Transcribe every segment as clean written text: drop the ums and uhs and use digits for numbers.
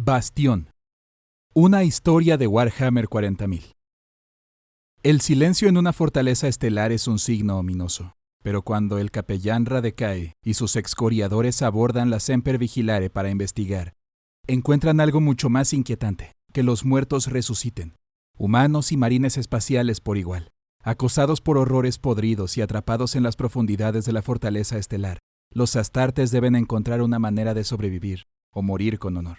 Bastión. Una historia de Warhammer 40.000. El silencio en una fortaleza estelar es un signo ominoso, pero cuando el capellán Radecae y sus excoriadores abordan la Semper Vigilare para investigar, encuentran algo mucho más inquietante, que los muertos resuciten, humanos y marines espaciales por igual, acosados por horrores podridos y atrapados en las profundidades de la fortaleza estelar. Los astartes deben encontrar una manera de sobrevivir o morir con honor.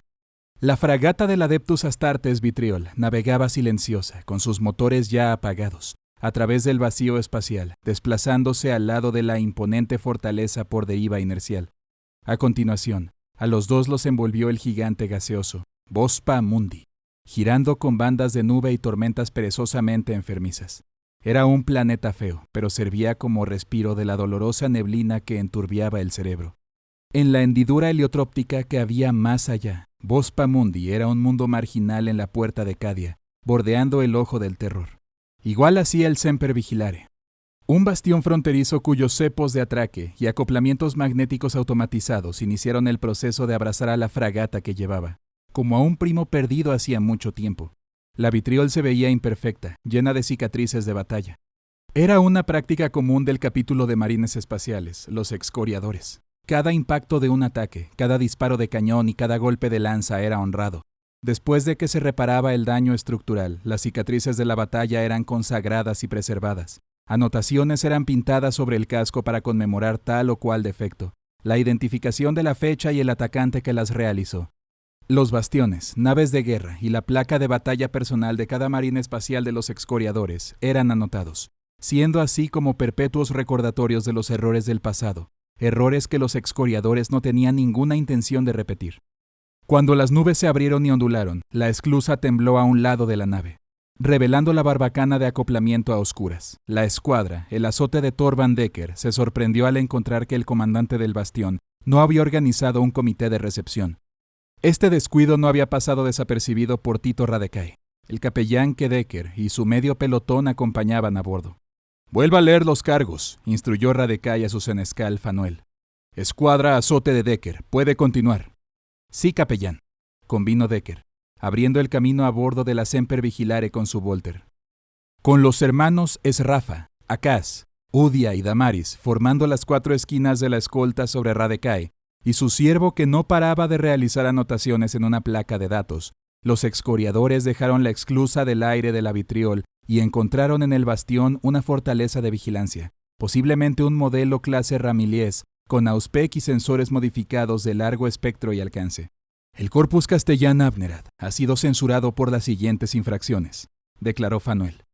La fragata del Adeptus Astartes Vitriol navegaba silenciosa, con sus motores ya apagados, a través del vacío espacial, desplazándose al lado de la imponente fortaleza por deriva inercial. A continuación, a los dos los envolvió el gigante gaseoso, Vospa Mundi, girando con bandas de nube y tormentas perezosamente enfermizas. Era un planeta feo, pero servía como respiro de la dolorosa neblina que enturbiaba el cerebro. En la hendidura heliotróptica que había más allá, Vospa Mundi era un mundo marginal en la puerta de Cadia, bordeando el ojo del terror. Igual hacía el Semper Vigilare, un bastión fronterizo cuyos cepos de atraque y acoplamientos magnéticos automatizados iniciaron el proceso de abrazar a la fragata que llevaba, como a un primo perdido hacía mucho tiempo. La Vitriol se veía imperfecta, llena de cicatrices de batalla. Era una práctica común del capítulo de marines espaciales, los excoriadores. Cada impacto de un ataque, cada disparo de cañón y cada golpe de lanza era honrado. Después de que se reparaba el daño estructural, las cicatrices de la batalla eran consagradas y preservadas. Anotaciones eran pintadas sobre el casco para conmemorar tal o cual defecto, la identificación de la fecha y el atacante que las realizó. Los bastiones, naves de guerra y la placa de batalla personal de cada marine espacial de los excoriadores eran anotados, siendo así como perpetuos recordatorios de los errores del pasado. Errores que los excoriadores no tenían ninguna intención de repetir. Cuando las nubes se abrieron y ondularon, la esclusa tembló a un lado de la nave, revelando la barbacana de acoplamiento a oscuras. La escuadra, el azote de Thor Van Dekker, se sorprendió al encontrar que el comandante del bastión no había organizado un comité de recepción. Este descuido no había pasado desapercibido por Tito Radecae, el capellán que Dekker y su medio pelotón acompañaban a bordo. «Vuelva a leer los cargos», instruyó Radecae a su senescal Fanuel. «Escuadra azote de Dekker, puede continuar». «Sí, capellán», convino Dekker, abriendo el camino a bordo de la Semper Vigilare con su Volter. Con los hermanos Esrafa, Akaz, Udia y Damaris formando las 4 esquinas de la escolta sobre Radecae, y su siervo que no paraba de realizar anotaciones en una placa de datos, los excoriadores dejaron la esclusa del aire de la Vitriol y encontraron en el bastión una fortaleza de vigilancia, posiblemente un modelo clase Ramillies, con auspec y sensores modificados de largo espectro y alcance. El Corpus Castellan Abnerad ha sido censurado por las siguientes infracciones, declaró Fanuel.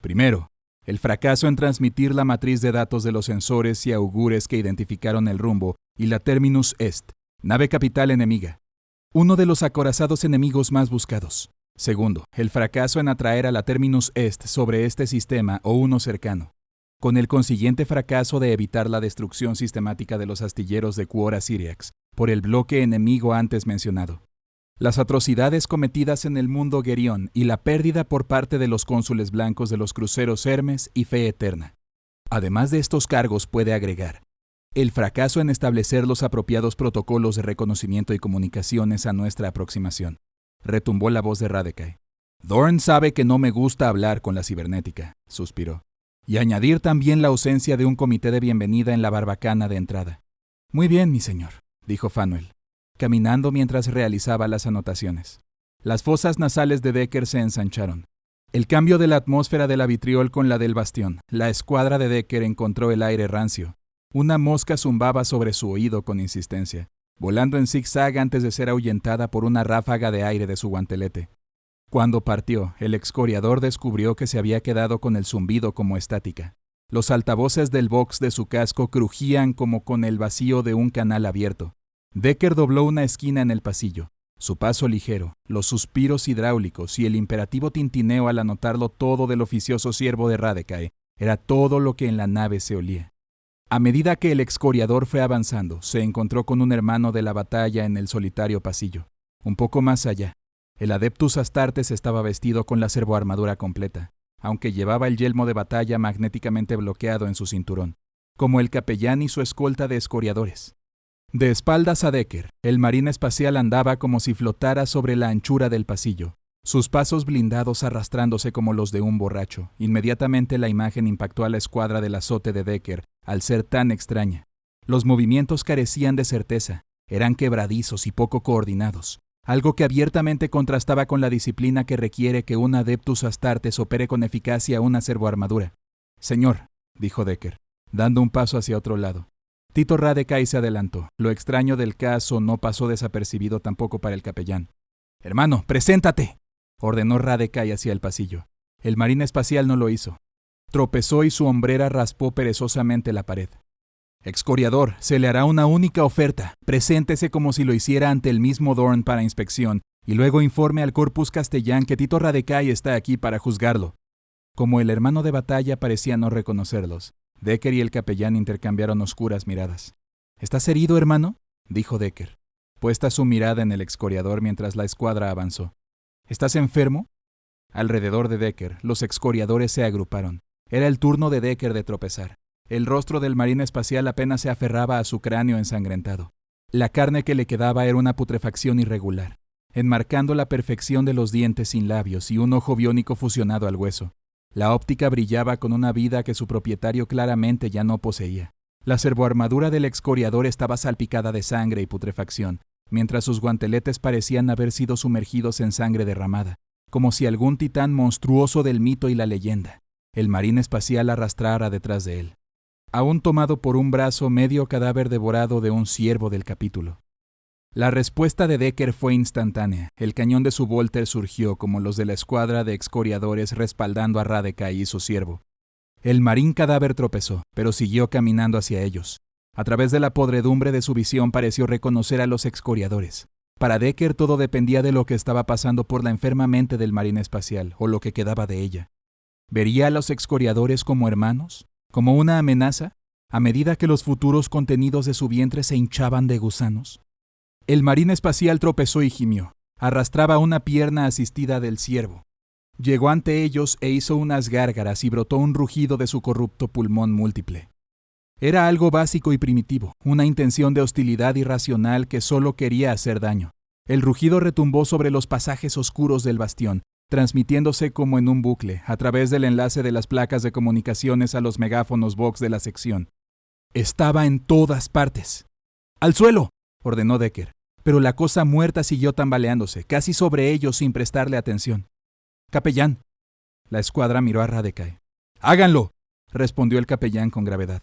Primero, el fracaso en transmitir la matriz de datos de los sensores y augures que identificaron el rumbo y la Terminus Est, nave capital enemiga, uno de los acorazados enemigos más buscados. Segundo, el fracaso en atraer a la Terminus Est sobre este sistema o uno cercano, con el consiguiente fracaso de evitar la destrucción sistemática de los astilleros de Quora Syriax por el bloque enemigo antes mencionado. Las atrocidades cometidas en el mundo Gerión y la pérdida por parte de los cónsules blancos de los cruceros Hermes y Fe Eterna. Además de estos cargos puede agregar el fracaso en establecer los apropiados protocolos de reconocimiento y comunicaciones a nuestra aproximación. Retumbó la voz de Radecae. «Dorn sabe que no me gusta hablar con la cibernética», suspiró. «Y añadir también la ausencia de un comité de bienvenida en la barbacana de entrada». «Muy bien, mi señor», dijo Fanuel, caminando mientras realizaba las anotaciones. Las fosas nasales de Dekker se ensancharon. El cambio de la atmósfera de la Vitriol con la del bastión. La escuadra de Dekker encontró el aire rancio. Una mosca zumbaba sobre su oído con insistencia, volando en zigzag antes de ser ahuyentada por una ráfaga de aire de su guantelete. Cuando partió, el excoriador descubrió que se había quedado con el zumbido como estática. Los altavoces del box de su casco crujían como con el vacío de un canal abierto. Dekker dobló una esquina en el pasillo. Su paso ligero, los suspiros hidráulicos y el imperativo tintineo al anotarlo todo del oficioso siervo de Radecae era todo lo que en la nave se olía. A medida que el excoriador fue avanzando, se encontró con un hermano de la batalla en el solitario pasillo. Un poco más allá, el Adeptus Astartes estaba vestido con la servoarmadura completa, aunque llevaba el yelmo de batalla magnéticamente bloqueado en su cinturón, como el capellán y su escolta de excoriadores. De espaldas a Decker, el marín espacial andaba como si flotara sobre la anchura del pasillo, sus pasos blindados arrastrándose como los de un borracho. Inmediatamente la imagen impactó a la escuadra del azote de Decker, al ser tan extraña. Los movimientos carecían de certeza, eran quebradizos y poco coordinados, algo que abiertamente contrastaba con la disciplina que requiere que un Adeptus Astartes opere con eficacia una servoarmadura. «Señor», dijo Decker, dando un paso hacia otro lado. Tito Rade-Kai se adelantó. Lo extraño del caso no pasó desapercibido tampoco para el capellán. «Hermano, preséntate», ordenó Rade-Kai hacia el pasillo. El marín espacial no lo hizo. Tropezó y su hombrera raspó perezosamente la pared. «Excoriador, se le hará una única oferta. Preséntese como si lo hiciera ante el mismo Dorn para inspección, y luego informe al Corpus Castellán que Tito Rade-Kai está aquí para juzgarlo». Como el hermano de batalla parecía no reconocerlos, Decker y el capellán intercambiaron oscuras miradas. «¿Estás herido, hermano?», dijo Decker, puesta su mirada en el excoriador mientras la escuadra avanzó. «¿Estás enfermo?». Alrededor de Decker, los excoriadores se agruparon. Era el turno de Decker de tropezar. El rostro del marín espacial apenas se aferraba a su cráneo ensangrentado. La carne que le quedaba era una putrefacción irregular, enmarcando la perfección de los dientes sin labios y un ojo biónico fusionado al hueso. La óptica brillaba con una vida que su propietario claramente ya no poseía. La servoarmadura del excoriador estaba salpicada de sangre y putrefacción, mientras sus guanteletes parecían haber sido sumergidos en sangre derramada, como si algún titán monstruoso del mito y la leyenda, el marín espacial, arrastrara detrás de él. Aún tomado por un brazo, medio cadáver devorado de un ciervo del capítulo. La respuesta de Decker fue instantánea. El cañón de su Volter surgió como los de la escuadra de excoriadores respaldando a Rade-Kai y su ciervo. El marín cadáver tropezó, pero siguió caminando hacia ellos. A través de la podredumbre de su visión pareció reconocer a los excoriadores. Para Decker todo dependía de lo que estaba pasando por la enferma mente del marín espacial, o lo que quedaba de ella. ¿Vería a los excoriadores como hermanos? ¿Como una amenaza? A medida que los futuros contenidos de su vientre se hinchaban de gusanos. El marín espacial tropezó y gimió. Arrastraba una pierna asistida del ciervo. Llegó ante ellos e hizo unas gárgaras y brotó un rugido de su corrupto pulmón múltiple. Era algo básico y primitivo, una intención de hostilidad irracional que solo quería hacer daño. El rugido retumbó sobre los pasajes oscuros del bastión, transmitiéndose como en un bucle, a través del enlace de las placas de comunicaciones a los megáfonos Vox de la sección. Estaba en todas partes. «¡Al suelo!», ordenó Decker, pero la cosa muerta siguió tambaleándose, casi sobre ellos sin prestarle atención. «Capellán». La escuadra miró a Rade-Kai. «¡Háganlo!», respondió el capellán con gravedad.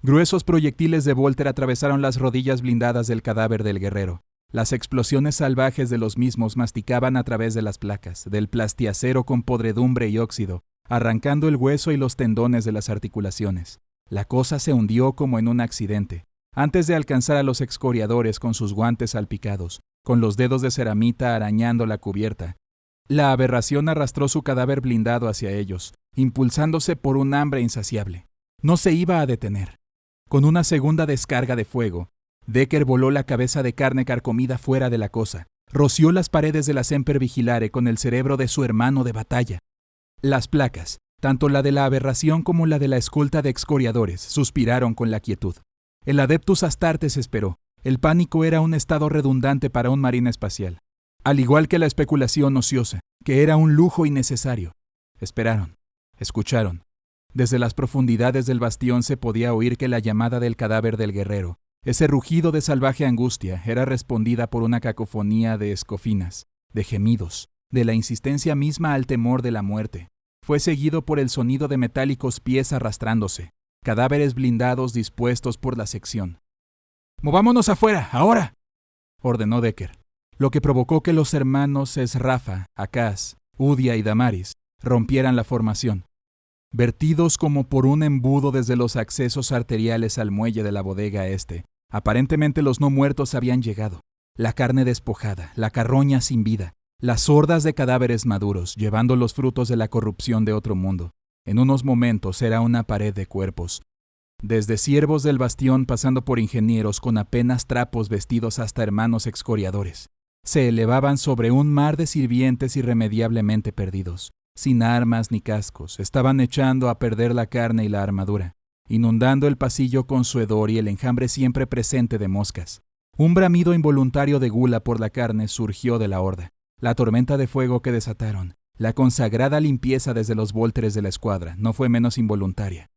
Gruesos proyectiles de Volter atravesaron las rodillas blindadas del cadáver del guerrero. Las explosiones salvajes de los mismos masticaban a través de las placas, del plastiacero con podredumbre y óxido, arrancando el hueso y los tendones de las articulaciones. La cosa se hundió como en un accidente, antes de alcanzar a los excoriadores con sus guantes salpicados, con los dedos de ceramita arañando la cubierta. La aberración arrastró su cadáver blindado hacia ellos, impulsándose por un hambre insaciable. No se iba a detener. Con una segunda descarga de fuego, Decker voló la cabeza de carne carcomida fuera de la cosa, roció las paredes de la Semper Vigilare con el cerebro de su hermano de batalla. Las placas, tanto la de la aberración como la de la escolta de excoriadores, suspiraron con la quietud. El Adeptus Astartes esperó. El pánico era un estado redundante para un marín espacial, al igual que la especulación ociosa, que era un lujo innecesario. Esperaron, escucharon. Desde las profundidades del bastión se podía oír que la llamada del cadáver del guerrero, ese rugido de salvaje angustia, era respondida por una cacofonía de escofinas, de gemidos, de la insistencia misma al temor de la muerte. Fue seguido por el sonido de metálicos pies arrastrándose, cadáveres blindados dispuestos por la sección. «¡Movámonos afuera, ahora!», ordenó Decker, lo que provocó que los hermanos Esrafa, Akaz, Udia y Damaris rompieran la formación. Vertidos como por un embudo desde los accesos arteriales al muelle de la bodega este, aparentemente los no muertos habían llegado. La carne despojada, la carroña sin vida, las hordas de cadáveres maduros, llevando los frutos de la corrupción de otro mundo. En unos momentos era una pared de cuerpos. Desde siervos del bastión pasando por ingenieros con apenas trapos vestidos hasta hermanos excoriadores. Se elevaban sobre un mar de sirvientes irremediablemente perdidos. Sin armas ni cascos, estaban echando a perder la carne y la armadura. inundando el pasillo con su hedor y el enjambre siempre presente de moscas. Un bramido involuntario de gula por la carne surgió de la horda. La tormenta de fuego que desataron, la consagrada limpieza desde los vólteres de la escuadra, no fue menos involuntaria.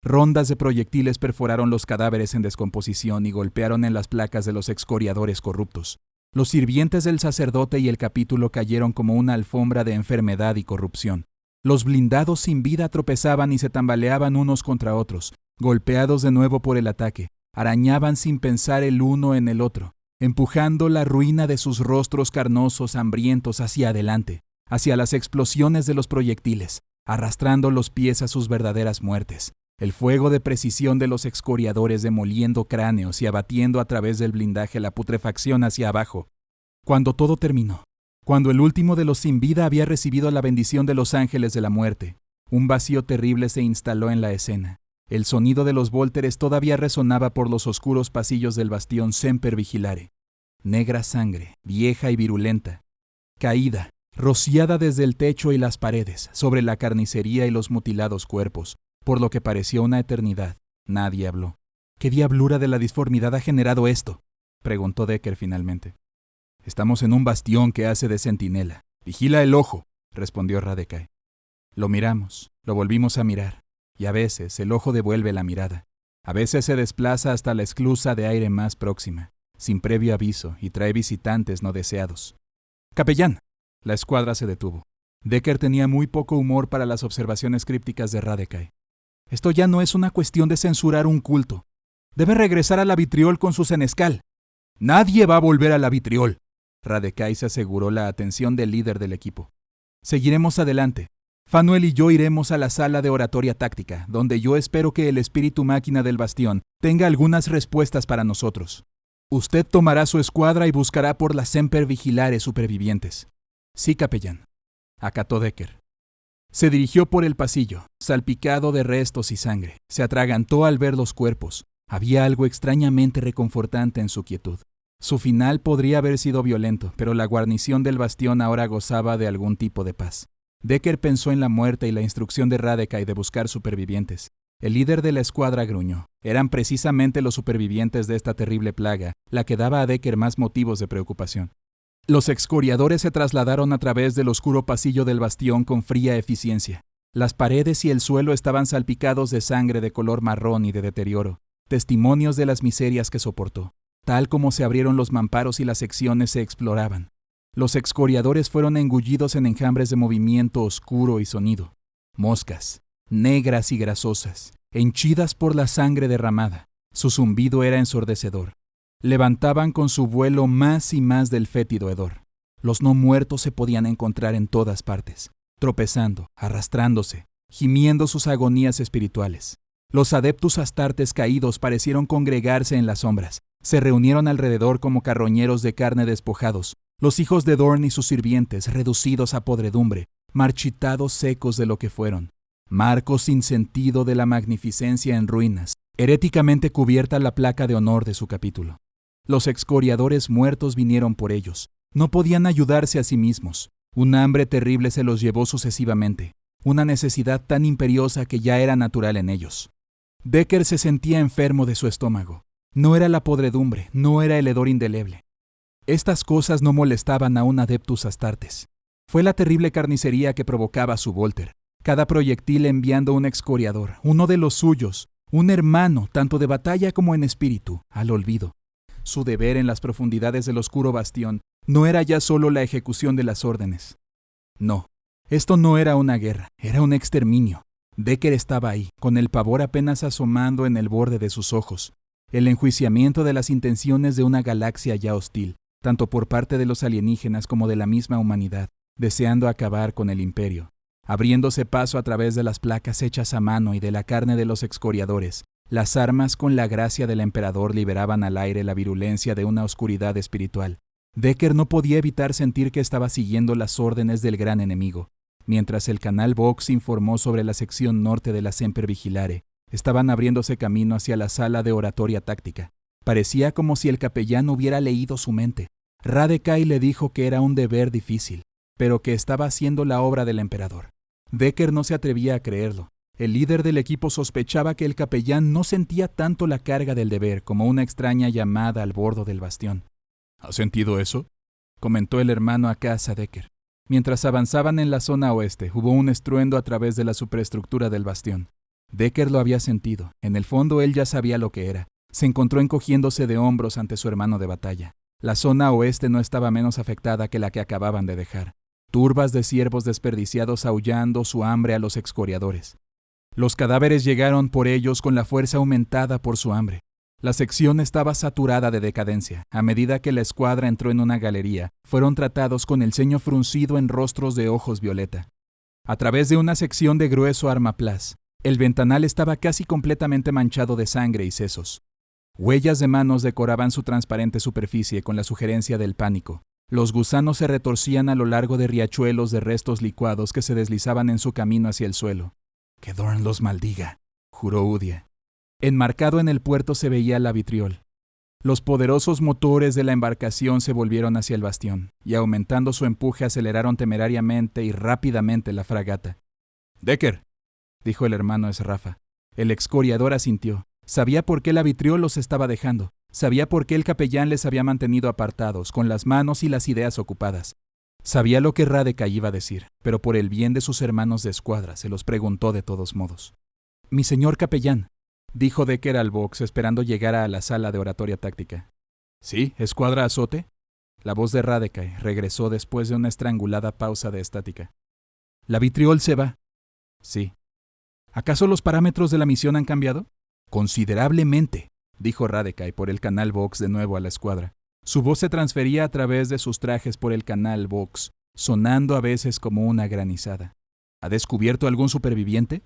Rondas de proyectiles perforaron los cadáveres en descomposición y golpearon en las placas de los excoriadores corruptos. Los sirvientes del sacerdote y el capítulo cayeron como una alfombra de enfermedad y corrupción. Los blindados sin vida tropezaban y se tambaleaban unos contra otros, golpeados de nuevo por el ataque. Arañaban sin pensar el uno en el otro, empujando la ruina de sus rostros carnosos hambrientos hacia adelante, hacia las explosiones de los proyectiles, arrastrando los pies a sus verdaderas muertes. El fuego de precisión de los excoriadores demoliendo cráneos y abatiendo a través del blindaje la putrefacción hacia abajo. Cuando todo terminó, cuando el último de los sin vida había recibido la bendición de los ángeles de la muerte, un vacío terrible se instaló en la escena. El sonido de los vólteres todavía resonaba por los oscuros pasillos del bastión Semper Vigilare. Negra sangre, vieja y virulenta, caída, rociada desde el techo y las paredes, sobre la carnicería y los mutilados cuerpos. Por lo que pareció una eternidad, nadie habló. ¿Qué diablura de la disformidad ha generado esto?, preguntó Decker finalmente. Estamos en un bastión que hace de centinela. Vigila el ojo, respondió Radecai. Lo miramos, lo volvimos a mirar, y a veces el ojo devuelve la mirada. A veces se desplaza hasta la esclusa de aire más próxima, sin previo aviso, y trae visitantes no deseados. ¡Capellán! La escuadra se detuvo. Decker tenía muy poco humor para las observaciones crípticas de Radecai. Esto ya no es una cuestión de censurar un culto. Debe regresar a la vitriol con su senescal. Nadie va a volver a la vitriol. Radecai se aseguró la atención del líder del equipo. Seguiremos adelante. Fanuel y yo iremos a la sala de oratoria táctica, donde yo espero que el espíritu máquina del bastión tenga algunas respuestas para nosotros. Usted tomará su escuadra y buscará por las Semper Vigilare supervivientes. Sí, capellán, acató Decker. Se dirigió por el pasillo, salpicado de restos y sangre. Se atragantó al ver los cuerpos. Había algo extrañamente reconfortante en su quietud. Su final podría haber sido violento, pero la guarnición del bastión ahora gozaba de algún tipo de paz. Decker pensó en la muerte y la instrucción de Radecai de buscar supervivientes. El líder de la escuadra gruñó. Eran precisamente los supervivientes de esta terrible plaga la que daba a Decker más motivos de preocupación. Los excoriadores se trasladaron a través del oscuro pasillo del bastión con fría eficiencia. Las paredes y el suelo estaban salpicados de sangre de color marrón y de deterioro, testimonios de las miserias que soportó. Tal como se abrieron los mamparos y las secciones se exploraban. Los excoriadores fueron engullidos en enjambres de movimiento oscuro y sonido. Moscas, negras y grasosas, henchidas por la sangre derramada. Su zumbido era ensordecedor. Levantaban con su vuelo más y más del fétido hedor. Los no muertos se podían encontrar en todas partes, tropezando, arrastrándose, gimiendo sus agonías espirituales. Los adeptus astartes caídos parecieron congregarse en las sombras. Se reunieron alrededor como carroñeros de carne despojados. Los hijos de Dorn y sus sirvientes, reducidos a podredumbre, marchitados secos de lo que fueron. Marcos sin sentido de la magnificencia en ruinas, heréticamente cubierta la placa de honor de su capítulo. Los excoriadores muertos vinieron por ellos. No podían ayudarse a sí mismos. Un hambre terrible se los llevó sucesivamente. Una necesidad tan imperiosa que ya era natural en ellos. Decker se sentía enfermo de su estómago. No era la podredumbre, no era el hedor indeleble. Estas cosas no molestaban a un adeptus astartes. Fue la terrible carnicería que provocaba su Volter. Cada proyectil enviando un excoriador, uno de los suyos, un hermano, tanto de batalla como en espíritu, al olvido. Su deber en las profundidades del oscuro bastión no era ya solo la ejecución de las órdenes. No, esto no era una guerra, era un exterminio. Decker estaba ahí, con el pavor apenas asomando en el borde de sus ojos. El enjuiciamiento de las intenciones de una galaxia ya hostil, tanto por parte de los alienígenas como de la misma humanidad, deseando acabar con el imperio. Abriéndose paso a través de las placas hechas a mano y de la carne de los excoriadores, las armas con la gracia del emperador liberaban al aire la virulencia de una oscuridad espiritual. Decker no podía evitar sentir que estaba siguiendo las órdenes del gran enemigo. Mientras el canal Vox informó sobre la sección norte de la Semper Vigilare, estaban abriéndose camino hacia la sala de oratoria táctica. Parecía como si el capellán hubiera leído su mente. Radecai le dijo que era un deber difícil, pero que estaba haciendo la obra del emperador. Decker no se atrevía a creerlo. El líder del equipo sospechaba que el capellán no sentía tanto la carga del deber como una extraña llamada al bordo del bastión. ¿Has sentido eso?, comentó el hermano Akaz a Decker. Mientras avanzaban en la zona oeste, hubo un estruendo a través de la superestructura del bastión. Decker lo había sentido. En el fondo él ya sabía lo que era. Se encontró encogiéndose de hombros ante su hermano de batalla. La zona oeste no estaba menos afectada que la que acababan de dejar. Turbas de ciervos desperdiciados aullando su hambre a los excoriadores. Los cadáveres llegaron por ellos con la fuerza aumentada por su hambre. La sección estaba saturada de decadencia. A medida que la escuadra entró en una galería, fueron tratados con el ceño fruncido en rostros de ojos violeta. A través de una sección de grueso armaplas, el ventanal estaba casi completamente manchado de sangre y sesos. Huellas de manos decoraban su transparente superficie con la sugerencia del pánico. Los gusanos se retorcían a lo largo de riachuelos de restos licuados que se deslizaban en su camino hacia el suelo. «Que Dorn los maldiga», juró Udia. Enmarcado en el puerto se veía la vitriol. Los poderosos motores de la embarcación se volvieron hacia el bastión, y aumentando su empuje aceleraron temerariamente y rápidamente la fragata. «Decker», dijo el hermano Esrafa. El excoriador asintió. Sabía por qué la vitriol los estaba dejando. Sabía por qué el capellán les había mantenido apartados, con las manos y las ideas ocupadas. Sabía lo que Radekay iba a decir, pero por el bien de sus hermanos de escuadra se los preguntó de todos modos. «Mi señor capellán», dijo Decker al box esperando llegar a la sala de oratoria táctica. «¿Sí, escuadra azote?» La voz de Radekay regresó después de una estrangulada pausa de estática. «La vitriol se va». «Sí». «¿Acaso los parámetros de la misión han cambiado?» «Considerablemente», dijo Radekay por el canal Vox de nuevo a la escuadra. Su voz se transfería a través de sus trajes por el canal Vox, sonando a veces como una granizada. ¿Ha descubierto algún superviviente?»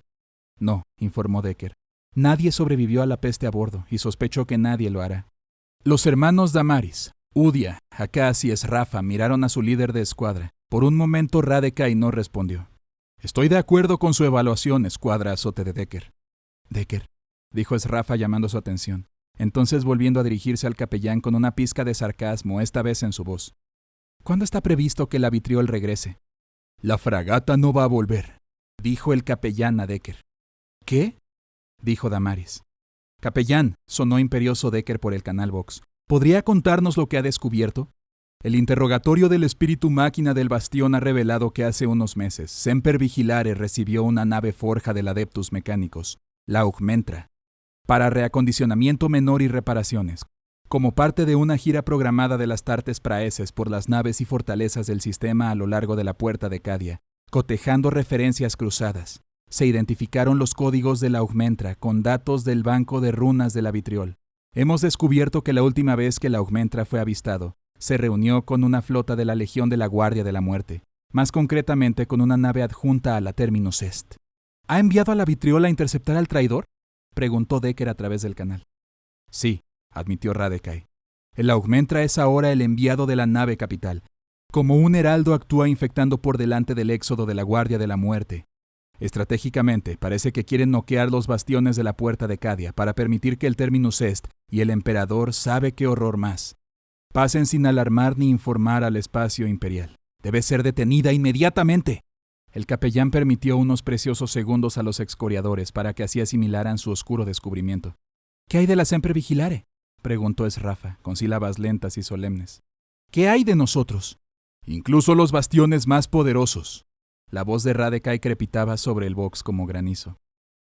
«No», informó Decker. «Nadie sobrevivió a la peste a bordo y sospecho que nadie lo hará». Los hermanos Damaris, Udia, Akaz y Esrafa miraron a su líder de escuadra. Por un momento Radekay no respondió. «Estoy de acuerdo con su evaluación, escuadra azote de Decker». «Decker», dijo Esrafa llamando su atención. Entonces volviendo a dirigirse al capellán con una pizca de sarcasmo, esta vez en su voz. «¿Cuándo está previsto que la vitriol regrese?» «La fragata no va a volver», dijo el capellán a Decker. «¿Qué?», dijo Damaris. «Capellán», sonó imperioso Decker por el canal Vox. «¿Podría contarnos lo que ha descubierto?» El interrogatorio del espíritu máquina del bastión ha revelado que hace unos meses Semper Vigilare recibió una nave forja del Adeptus Mechanicus, la Augmentra, para reacondicionamiento menor y reparaciones, como parte de una gira programada de las Tartes Praeses por las naves y fortalezas del sistema a lo largo de la Puerta de Cadia, cotejando referencias cruzadas. Se identificaron los códigos de la Augmentra con datos del banco de runas de la vitriol. Hemos descubierto que la última vez que la Augmentra fue avistado, se reunió con una flota de la Legión de la Guardia de la Muerte, más concretamente con una nave adjunta a la Terminus Est. ¿Ha enviado a la vitriol a interceptar al traidor?, preguntó Decker a través del canal. «Sí», admitió Radekay. «El Augmentra es ahora el enviado de la nave capital. Como un heraldo actúa infectando por delante del éxodo de la Guardia de la Muerte. Estratégicamente, parece que quieren noquear los bastiones de la Puerta de Cadia para permitir que el Terminus Est y el Emperador sabe qué horror más pasen sin alarmar ni informar al espacio imperial. Debe ser detenida inmediatamente». El capellán permitió unos preciosos segundos a los excoriadores para que así asimilaran su oscuro descubrimiento. «¿Qué hay de la Semper Vigilare?», preguntó Esrafa, con sílabas lentas y solemnes. «¿Qué hay de nosotros?». «Incluso los bastiones más poderosos». La voz de Radekay crepitaba sobre el box como granizo.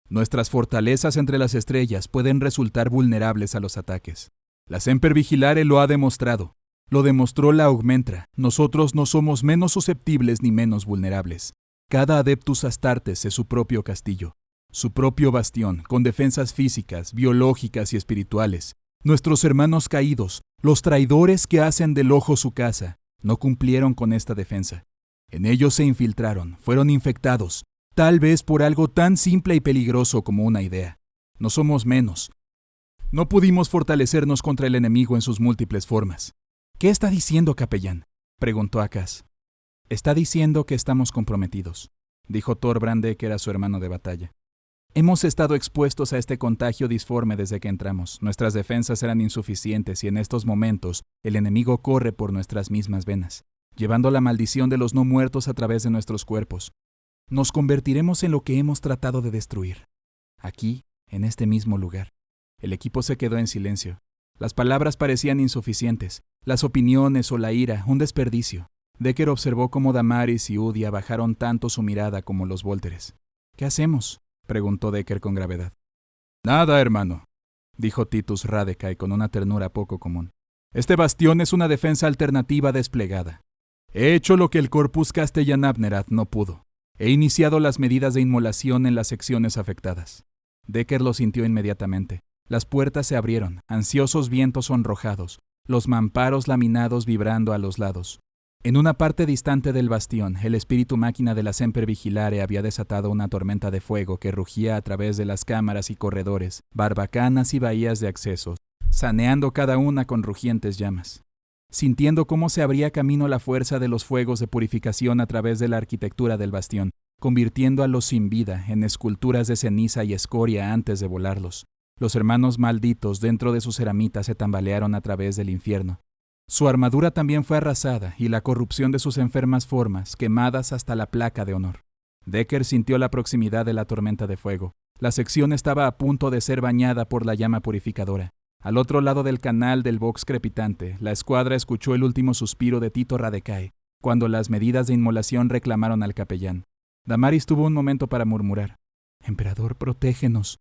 «Nuestras fortalezas entre las estrellas pueden resultar vulnerables a los ataques. La Semper Vigilare lo ha demostrado. Lo demostró la Augmentra. Nosotros no somos menos susceptibles ni menos vulnerables. Cada Adeptus Astartes es su propio castillo, su propio bastión, con defensas físicas, biológicas y espirituales. Nuestros hermanos caídos, los traidores que hacen del ojo su casa, no cumplieron con esta defensa. En ellos se infiltraron, fueron infectados, tal vez por algo tan simple y peligroso como una idea. No somos menos. No pudimos fortalecernos contra el enemigo en sus múltiples formas». «¿Qué está diciendo, capellán?», preguntó Akaz. «Está diciendo que estamos comprometidos», dijo Thorbrand, que era su hermano de batalla. «Hemos estado expuestos a este contagio disforme desde que entramos. Nuestras defensas eran insuficientes y en estos momentos el enemigo corre por nuestras mismas venas, llevando la maldición de los no muertos a través de nuestros cuerpos. Nos convertiremos en lo que hemos tratado de destruir. Aquí, en este mismo lugar. El equipo se quedó en silencio. Las palabras parecían insuficientes, las opiniones o la ira, un desperdicio. Decker observó cómo Damaris y Udia bajaron tanto su mirada como los Volteres. ¿Qué hacemos?, preguntó Decker con gravedad. Nada, hermano, dijo Titus Radecai con una ternura poco común. Este bastión es una defensa alternativa desplegada. He hecho lo que el Corpus Castellanabnerat no pudo. He iniciado las medidas de inmolación en las secciones afectadas. Decker lo sintió inmediatamente. Las puertas se abrieron, ansiosos vientos sonrojados, los mamparos laminados vibrando a los lados. En una parte distante del bastión, el espíritu máquina de la Semper Vigilare había desatado una tormenta de fuego que rugía a través de las cámaras y corredores, barbacanas y bahías de acceso, saneando cada una con rugientes llamas. Sintiendo cómo se abría camino la fuerza de los fuegos de purificación a través de la arquitectura del bastión, convirtiendo a los sin vida en esculturas de ceniza y escoria antes de volarlos. Los hermanos malditos dentro de sus eramitas se tambalearon a través del infierno. Su armadura también fue arrasada y la corrupción de sus enfermas formas, quemadas hasta la placa de honor. Decker sintió la proximidad de la tormenta de fuego. La sección estaba a punto de ser bañada por la llama purificadora. Al otro lado del canal del box crepitante, la escuadra escuchó el último suspiro de Tito Radecai, cuando las medidas de inmolación reclamaron al capellán. Damaris tuvo un momento para murmurar: «Emperador, protégenos».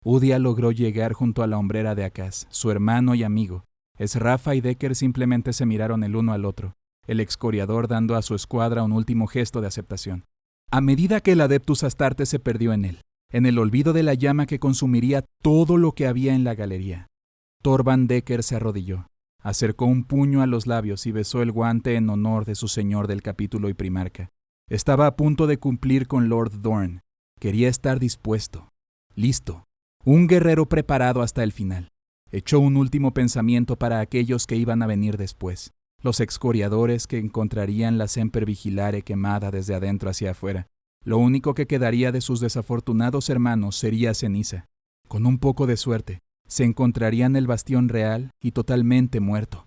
Udia logró llegar junto a la hombrera de Akaz, su hermano y amigo. Esrafa y Decker simplemente se miraron el uno al otro, el excoriador dando a su escuadra un último gesto de aceptación. A medida que el Adeptus Astartes se perdió en el olvido de la llama que consumiría todo lo que había en la galería, Thorban Decker se arrodilló, acercó un puño a los labios y besó el guante en honor de su señor del capítulo y primarca. Estaba a punto de cumplir con Lord Dorn. Quería estar dispuesto, listo, un guerrero preparado hasta el final. Echó un último pensamiento para aquellos que iban a venir después, los excoriadores que encontrarían la Semper Vigilare quemada desde adentro hacia afuera. Lo único que quedaría de sus desafortunados hermanos sería ceniza. Con un poco de suerte, se encontrarían el bastión real y totalmente muerto.